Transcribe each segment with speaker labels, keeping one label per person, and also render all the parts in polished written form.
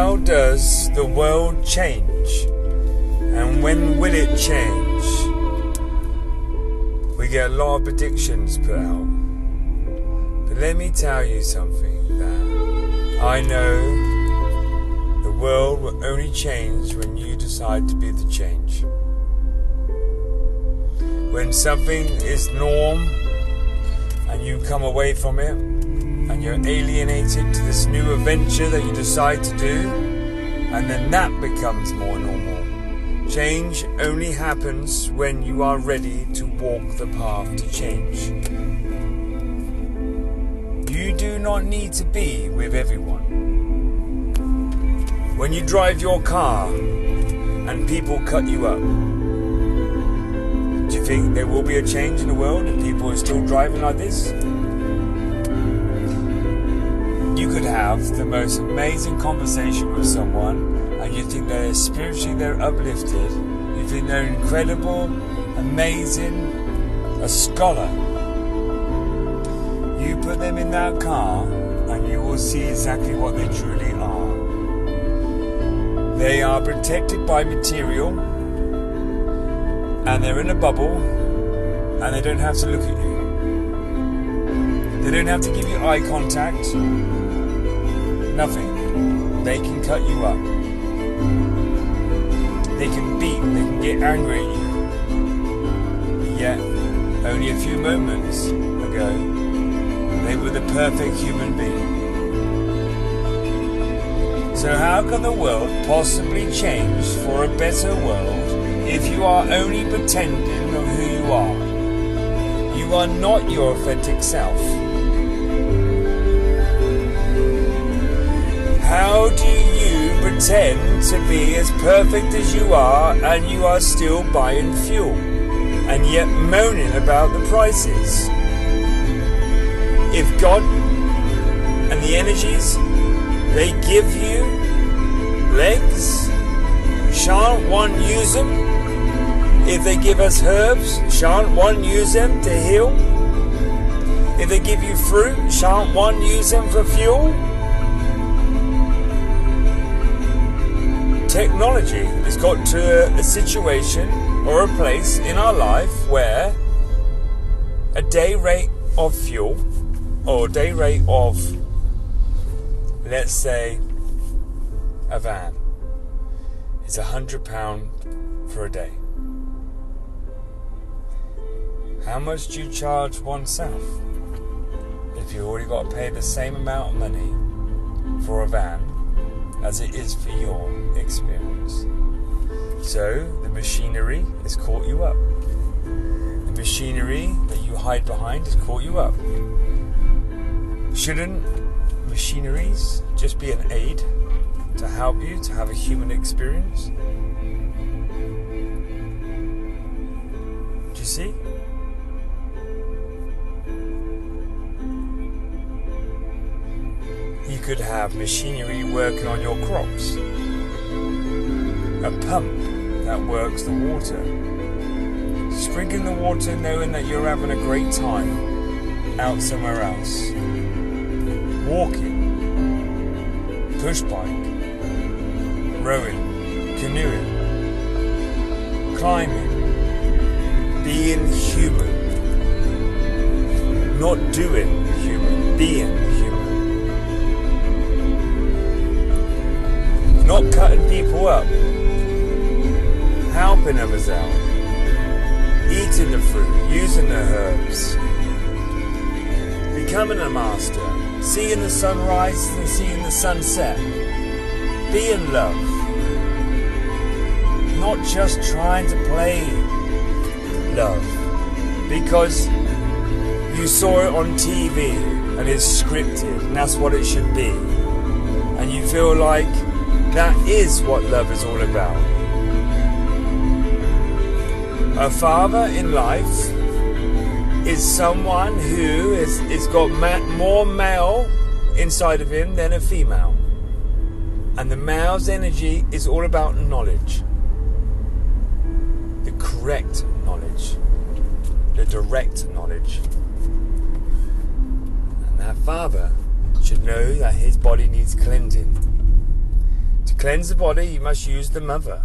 Speaker 1: how does the world change? And when will it change? We get a lot of predictions put out. But let me tell you something, that I know the world will only change when you decide to be the change. When something is norm and you come away from it and you're alienated to this new adventure that you decide to do, and then that becomes more normal. Change only happens when you are ready to walk the path to change. You do not need to be with everyone. When you drive your car and people cut you up, do you think there will be a change in the world if people are still driving like this? You could have the most amazing conversation with someone and you think they're uplifted, you think they're incredible, amazing, a scholar. You put them in that car and you will see exactly what they truly are. They are protected by material and they're in a bubble and they don't have to look at you. They don't have to give you eye contact. Nothing. They can cut you up. They can beat, they can get angry at you. Yet, only a few moments ago, they were the perfect human being. So how can the world possibly change for a better world if you are only pretending of who you are? You are not your authentic self. How do you pretend to be as perfect as you are and you are still buying fuel and yet moaning about the prices? If God and the energies they give you legs, shan't one use them? If they give us herbs, shan't one use them to heal? If they give you fruit, shan't one use them for fuel? Technology has got to a situation or a place in our life where a day rate of fuel or a day rate of, let's say, a van is £100 for a day. How much do you charge oneself if you've already got to pay the same amount of money for a van as it is for your experience? So the machinery has caught you up. The machinery that you hide behind has caught you up. Shouldn't machineries just be an aid to help you to have a human experience? Do you see? You could have machinery working on your crops. A pump that works the water. Sprinkling the water knowing that you're having a great time out somewhere else. Walking. Push bike. Rowing. Canoeing. Climbing. Being human. Not doing human. Being human. Not cutting people up, helping others out, eating the fruit, using the herbs, becoming a master, seeing the sunrise and seeing the sunset, being love, not just trying to play love because you saw it on TV and it's scripted and that's what it should be, and you feel like that is what love is all about. A father in life is someone who is got more male inside of him than a female. And the male's energy is all about knowledge. The correct knowledge. The direct knowledge. And that father should know that his body needs cleansing. cleanse the body, you must use the mother.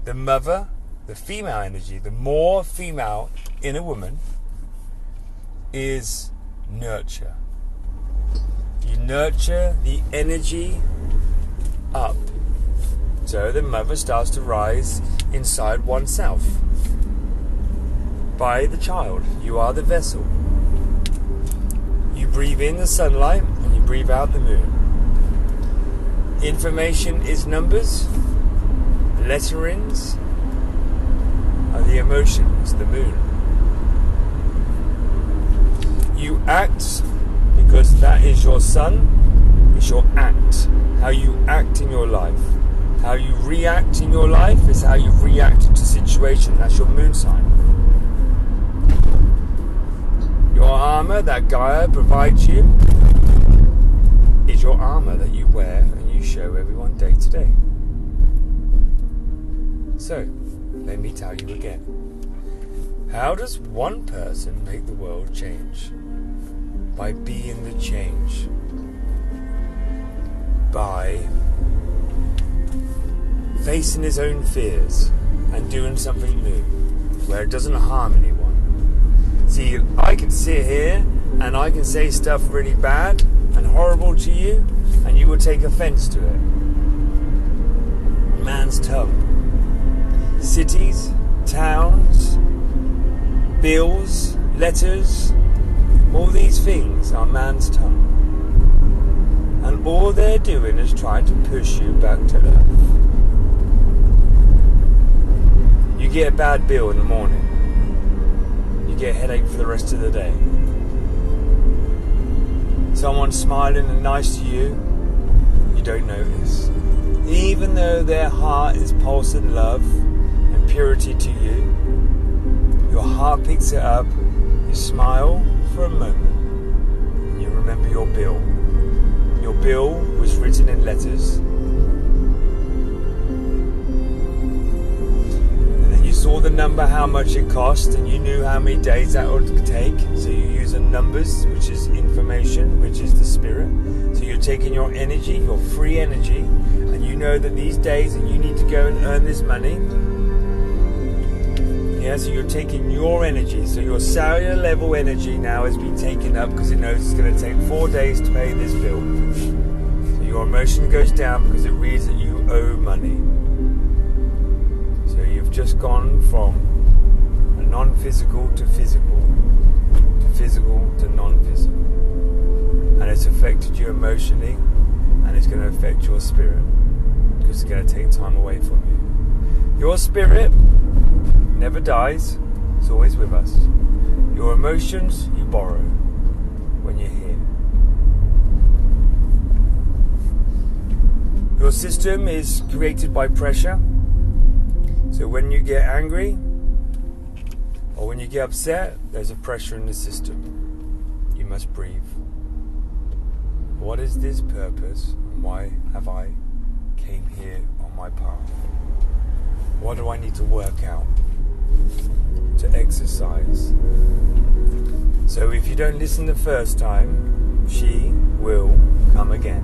Speaker 1: The mother, the female energy, the more female in a woman is nurture. You nurture the energy up. So the mother starts to rise inside oneself by the child. You are the vessel. You breathe in the sunlight and you breathe out the moon. Information is numbers. Letterings are the emotions, the moon. You act because that is your sun. It's your act. How you act in your life. How you react in your life is how you react to situations. That's your moon sign. Your armor that Gaia provides you is your armor that you wear and you show everyone day to day. So, let me tell you again. How does one person make the world change? By being the change. By facing his own fears and doing something new where it doesn't harm anyone. See, I can sit here and I can say stuff really bad and horrible to you and you will take offense to it. Man's tongue. Cities, towns, bills, letters, all these things are man's tongue. And all they're doing is trying to push you back to earth. You get a bad bill in the morning. You get a headache for the rest of the day. Someone's smiling and nice to you, you don't notice. Even though their heart is pulsing love and purity to you, your heart picks it up, you smile for a moment, and you remember your bill. Your bill was written in letters. And then you saw the number, how much it cost, and you knew how many days that would take. So you use the numbers, which is information, which is the spirit. So you're taking your energy, your free energy, and you know that these days and you need to go and earn this money. Yeah, so you're taking your energy. So your cellular level energy now has been taken up because it knows it's going to take 4 days to pay this bill. So your emotion goes down because it reads that you owe money. So you've just gone from a non-physical to physical to non-physical. And it's affected you emotionally and it's going to affect your spirit because it's going to take time away from you. Your spirit never dies, it's always with us. Your emotions you borrow when you're here. Your system is created by pressure. So when you get angry or when you get upset, there's a pressure in the system. You must breathe. What is this purpose and why have I came here on my path? What do I need to work out? To exercise. So if you don't listen the first time, she will come again.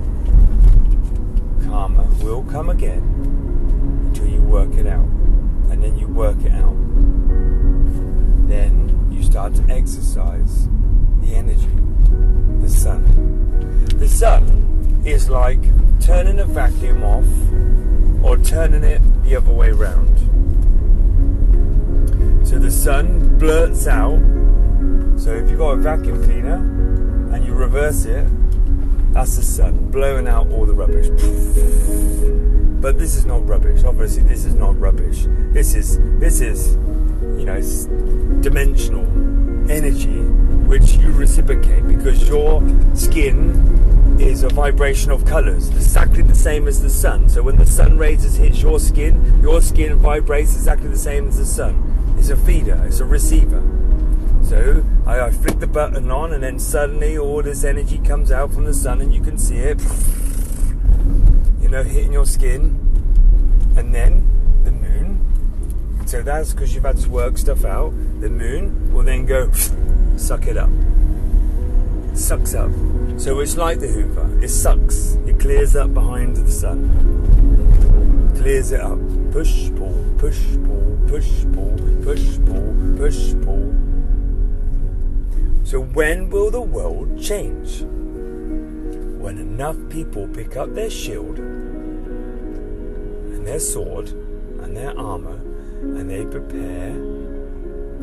Speaker 1: Karma will come again until you work it out. And then you work it out. Then you start to exercise the energy. The sun. The sun is like turning a vacuum off or turning it the other way around. So the sun blurts out. So if you've got a vacuum cleaner and you reverse it, that's the sun blowing out all the rubbish. But this is not rubbish. Obviously, this is not rubbish. This is dimensional energy which you reciprocate because your skin is a vibration of colours, exactly the same as the sun. So when the sun rays hits your skin vibrates exactly the same as the sun. It's a feeder, it's a receiver. So I flick the button on and then suddenly all this energy comes out from the sun and you can see it, hitting your skin. And then the moon, so that's because you've had to work stuff out, the moon will then go suck it up. sucks up. So it's like the Hoover. It sucks. It clears up behind the sun. Clears it up. Push, pull, push, pull, push, pull, push, pull, push, pull. So when will the world change? When enough people pick up their shield and their sword and their armor and they prepare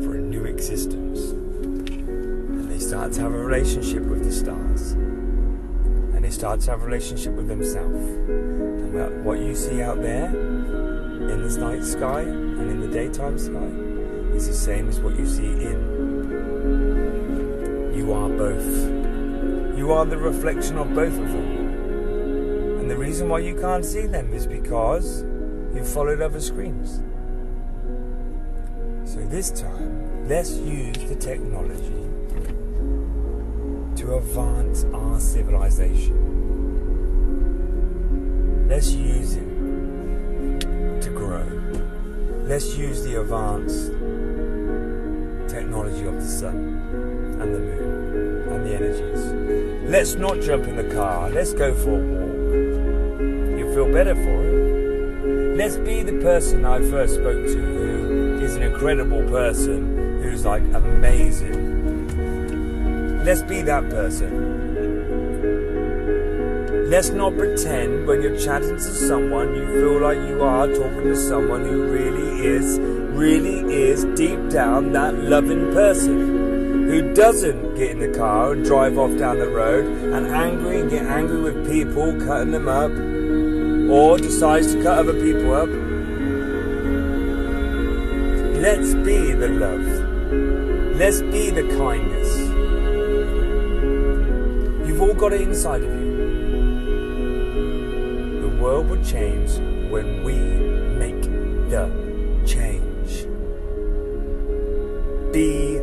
Speaker 1: for a new existence. And they start to have a relationship with the stars. And they start to have a relationship with themselves. And what you see out there in the night sky and in the daytime sky is the same as what you see in. You are both. You are the reflection of both of them. And the reason why you can't see them is because you've followed other screens. So this time, let's use the technology to advance our civilization. Let's use it to grow. Let's use the advanced technology of the sun and the moon and the energies. Let's not jump in the car. Let's go for a walk. You'll feel better for it. Let's be the person I first spoke to who is an incredible person, who's like amazing. Let's be that person. Let's not pretend when you're chatting to someone you feel like you are talking to someone who really is deep down that loving person. Who doesn't get in the car and drive off down the road and get angry with people, cutting them up, or decides to cut other people up. Let's be the love. Let's be the kindness. You've all got it inside of you. The world will change when we make the change. Be